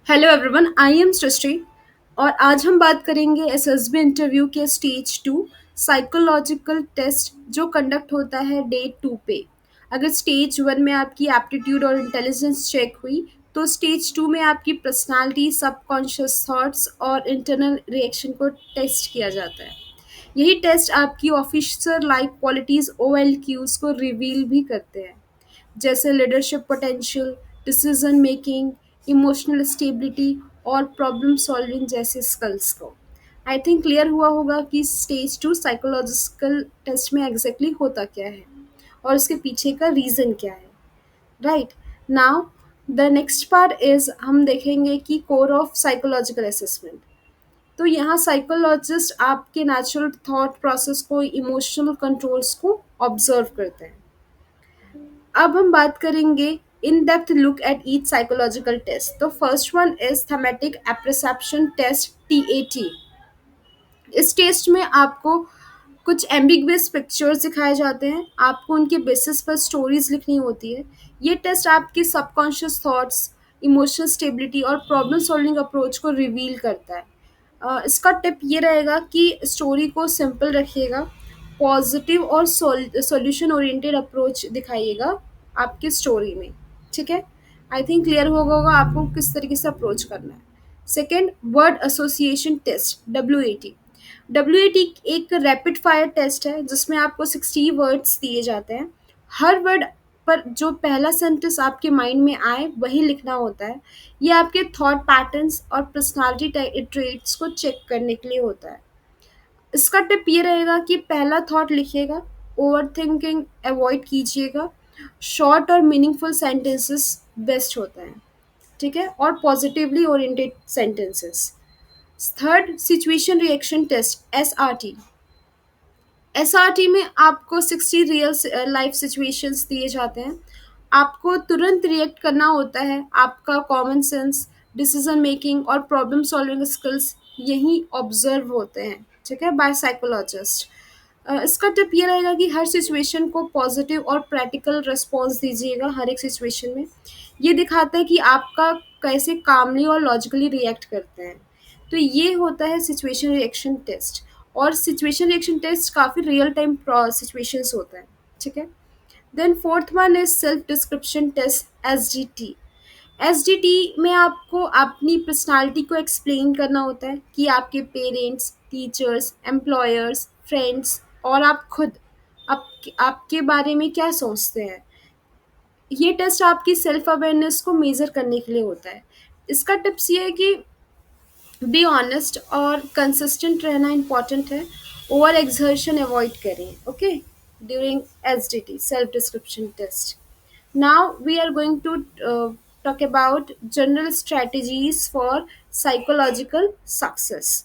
Hello everyone, I am सृष्टि और आज हम बात करेंगे एसएसबी इंटरव्यू के स्टेज 2 साइकोलॉजिकल टेस्ट जो कंडक्ट होता है डे 2 पे। अगर स्टेज 1 में आपकी एप्टीट्यूड और इंटेलिजेंस चेक हुई तो स्टेज 2 में आपकी पर्सनालिटी, सबकॉन्शियस थॉट्स और इंटरनल रिएक्शन को टेस्ट किया जाता है। यही टेस्ट आपकी ऑफिसर लाइक क्वालिटीज OLQs को रिवील भी करते हैं, जैसे leadership potential, decision making, emotional stability और प्रॉब्लम सॉल्विंग जैसे स्किल्स को। आई थिंक क्लियर हुआ होगा कि स्टेज 2 साइकोलॉजिकल टेस्ट में एग्जैक्टली होता क्या है और उसके पीछे का रीज़न क्या है। Right now the next part is हम देखेंगे कि कोर ऑफ साइकोलॉजिकल असेसमेंट। तो यहाँ साइकोलॉजिस्ट आपके नेचुरल थॉट प्रोसेस को, इमोशनल कंट्रोल्स को ऑब्जर्व करते हैं। अब हम बात करेंगे in depth look at each psychological test. तो first one is thematic apperception test, TAT। इस टेस्ट में आपको कुछ एम्बिगुअस पिक्चर्स दिखाए जाते हैं, आपको उनके बेसिस पर स्टोरीज लिखनी होती है। ये टेस्ट आपकी सबकॉन्शियस थॉट्स, इमोशनल स्टेबिलिटी और प्रॉब्लम सॉल्विंग अप्रोच को रिवील करता है। इसका टिप ये रहेगा कि स्टोरी को सिंपल रखिएगा, पॉजिटिव और सॉल्यूशन ओरिएंटेड अप्रोच दिखाइएगा आपकी स्टोरी में। ठीक है, आई थिंक क्लियर होगा आपको किस तरीके से अप्रोच करना है। Second, word association test, WAT। WAT एक रैपिड फायर टेस्ट है जिसमें आपको 60 वर्ड्स दिए जाते हैं। हर वर्ड पर जो पहला सेंटेंस आपके माइंड में आए वही लिखना होता है। ये आपके थॉट पैटर्न्स और पर्सनालिटी ट्रेट्स को चेक करने के लिए होता है। इसका टिप ये रहेगा कि पहला थॉट लिखिएगा, ओवर थिंकिंग अवॉइड कीजिएगा, शॉर्ट और मीनिंगफुल सेंटेंसेस बेस्ट होता है। ठीक है, और positively oriented sentences. Third, situation reaction test, SRT। SRT में आपको 60 रियल लाइफ सिचुएशंस दिए जाते हैं। आपको तुरंत रिएक्ट करना होता है। आपका कॉमन सेंस, डिसीजन मेकिंग और प्रॉब्लम सॉल्विंग स्किल्स यही ऑब्जर्व होते हैं। ठीक है, बाय साइकोलॉजिस्ट। इसका टिप ये रहेगा कि हर सिचुएशन को पॉजिटिव और प्रैक्टिकल रिस्पॉन्स दीजिएगा हर एक सिचुएशन में। ये दिखाता है कि आपका कैसे कामली और लॉजिकली रिएक्ट करते हैं। तो ये होता है सिचुएशन रिएक्शन टेस्ट। और सिचुएशन रिएक्शन टेस्ट काफ़ी रियल टाइम सिचुएशंस होता है। ठीक है, then fourth one is self description test, SDT। SDT में आपको अपनी पर्सनालिटी को एक्सप्लेन करना होता है कि आपके पेरेंट्स, टीचर्स, एम्प्लॉयर्स, फ्रेंड्स और आप खुद आपके बारे में क्या सोचते हैं। ये टेस्ट आपकी सेल्फ अवेयरनेस को मेज़र करने के लिए होता है। इसका टिप्स ये है कि बी ऑनेस्ट और कंसिस्टेंट रहना इम्पॉर्टेंट है। ओवर एक्सर्शन अवॉइड करें, okay, during SDT, self description test. Now we are going to talk about general strategies for psychological success.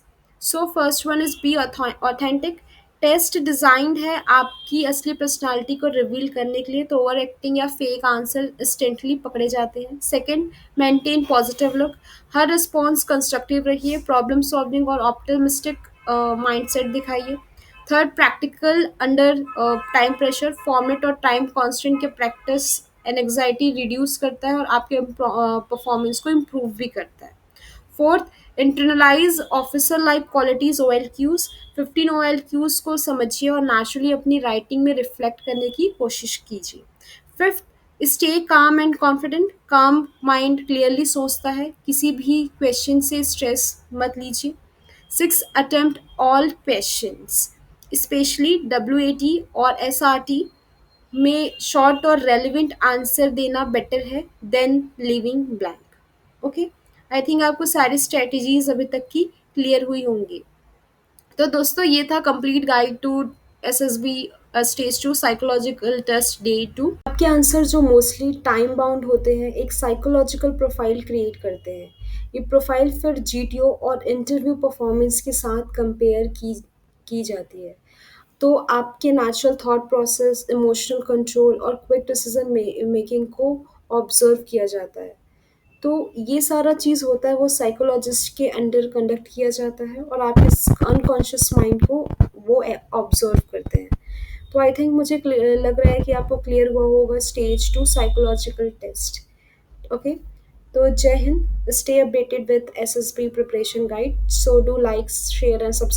So first one is be authentic. Test designed है आपकी असली personality को reveal करने के लिए, तो over acting या फेक आंसर इंस्टेंटली पकड़े जाते हैं। Second, maintain positive look. हर रिस्पॉन्स कंस्ट्रक्टिव रहिए, प्रॉब्लम सॉल्विंग और ऑप्टिमिस्टिक माइंडसेट दिखाइए। Third, practical under time pressure. Format और टाइम कॉन्स्टेंट के प्रैक्टिस एंग्जाइटी रिड्यूस करता है और आपके परफॉर्मेंस को इम्प्रूव भी करता है। Fourth, internalise officer like qualities, OLQs। 15 OLQs को समझिए और नेचुरली अपनी राइटिंग में रिफ्लेक्ट करने की कोशिश कीजिए। Fifth, stay calm and confident. Calm mind clearly सोचता है, किसी भी क्वेश्चन से स्ट्रेस मत लीजिए। Six, attempt all questions, specially WAT और SRT में शॉर्ट और रेलिवेंट आंसर देना बेटर है then leaving blank. Okay, I think आपको सारी स्ट्रेटजीज अभी तक की क्लियर हुई होंगी। तो दोस्तों, ये था complete guide to SSB stage 2 psychological test day 2। आपके आंसर जो मोस्टली टाइम बाउंड होते हैं एक साइकोलॉजिकल प्रोफाइल क्रिएट करते हैं। ये प्रोफाइल फिर GTO और इंटरव्यू परफॉर्मेंस के साथ कंपेयर की जाती है। तो आपके natural thought process, emotional control और क्विक डिसीजन मेकिंग को ऑब्जर्व किया जाता है। तो ये सारा चीज़ होता है वो साइकोलॉजिस्ट के अंडर कंडक्ट किया जाता है और आपके अनकॉन्शियस माइंड को वो ऑब्जर्व करते हैं। तो आई थिंक मुझे लग रहा है कि आपको क्लियर हुआ होगा स्टेज 2 साइकोलॉजिकल टेस्ट। ओके, तो जय Hind, stay updated with SSB preparation guide. So do like, share and subscribe.